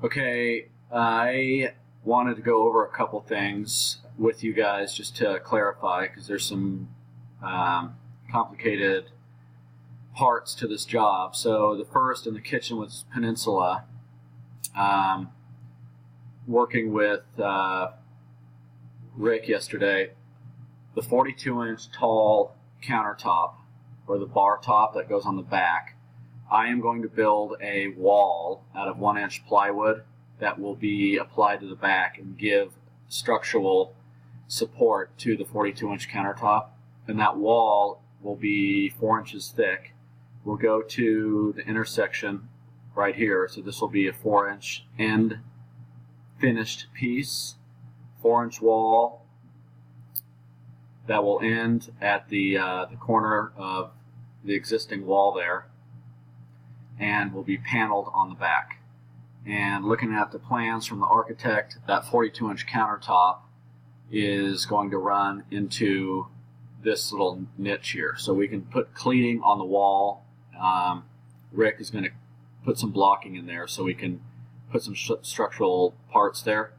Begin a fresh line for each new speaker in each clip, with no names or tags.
Okay, I wanted to go over a couple things with you guys just to clarify because there's some complicated parts to this job. So the first in the kitchen was Peninsula. Working with Rick yesterday, the 42-inch tall countertop or the bar top that goes on the back, I am going to build a wall out of 1-inch plywood that will be applied to the back and give structural support to the 42-inch countertop. And that wall will be 4 inches thick. We'll go to the intersection right here. So this will be a 4-inch end finished piece, 4-inch wall that will end at the corner of the existing wall there, and will be paneled on the back. And looking at the plans from the architect, that 42-inch countertop is going to run into this little niche here. So we can put cleaning on the wall. Rick is going to put some blocking in there so we can put some structural parts there.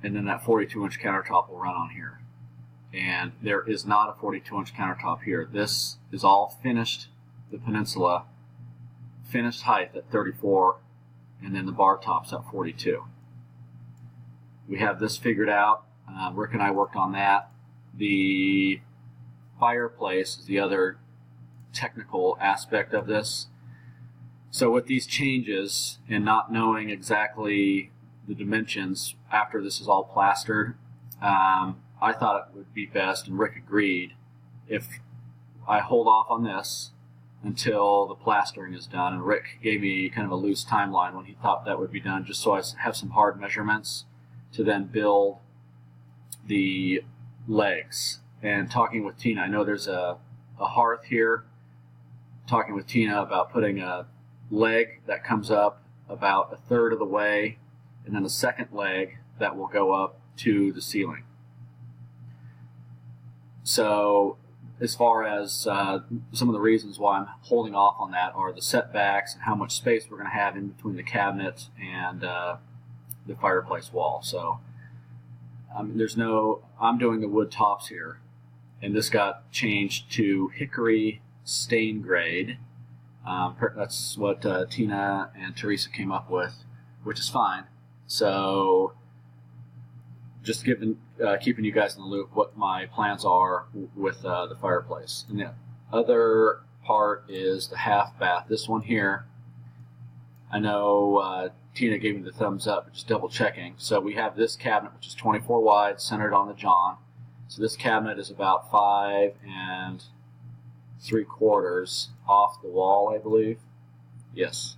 And then that 42-inch countertop will run on here. And there is not a 42-inch countertop here. This is all finished, the Peninsula, finished height at 34, and then the bar top's at 42. We have this figured out. Rick and I worked on that. The fireplace is the other technical aspect of this. So with these changes and not knowing exactly the dimensions after this is all plastered, I thought it would be best, and Rick agreed, if I hold off on this until the plastering is done. And Rick gave me kind of a loose timeline when he thought that would be done, just so I have some hard measurements to then build the legs. And talking with Tina, I know there's a hearth here. Talking with Tina about putting a leg that comes up about a third of the way, and then a second leg that will go up to the ceiling. So as far as some of the reasons why I'm holding off on that are the setbacks and how much space we're going to have in between the cabinet and the fireplace wall. So I'm doing the wood tops here, and this got changed to hickory stain grade. That's what Tina and Teresa came up with, which is fine. So just keeping you guys in the loop what my plans are with the fireplace. And the other part is the half bath. This one here, I know Tina gave me the thumbs up, but just double checking. So we have this cabinet, which is 24 wide, centered on the john. So this cabinet is about 5 3/4 off the wall, I believe. Yes.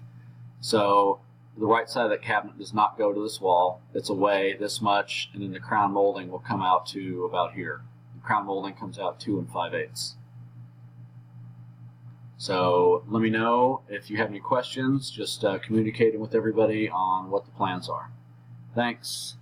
So the right side of the cabinet does not go to this wall. It's away this much, and then the crown molding will come out to about here. The crown molding comes out 2 5/8. So let me know if you have any questions. Just communicating with everybody on what the plans are. Thanks.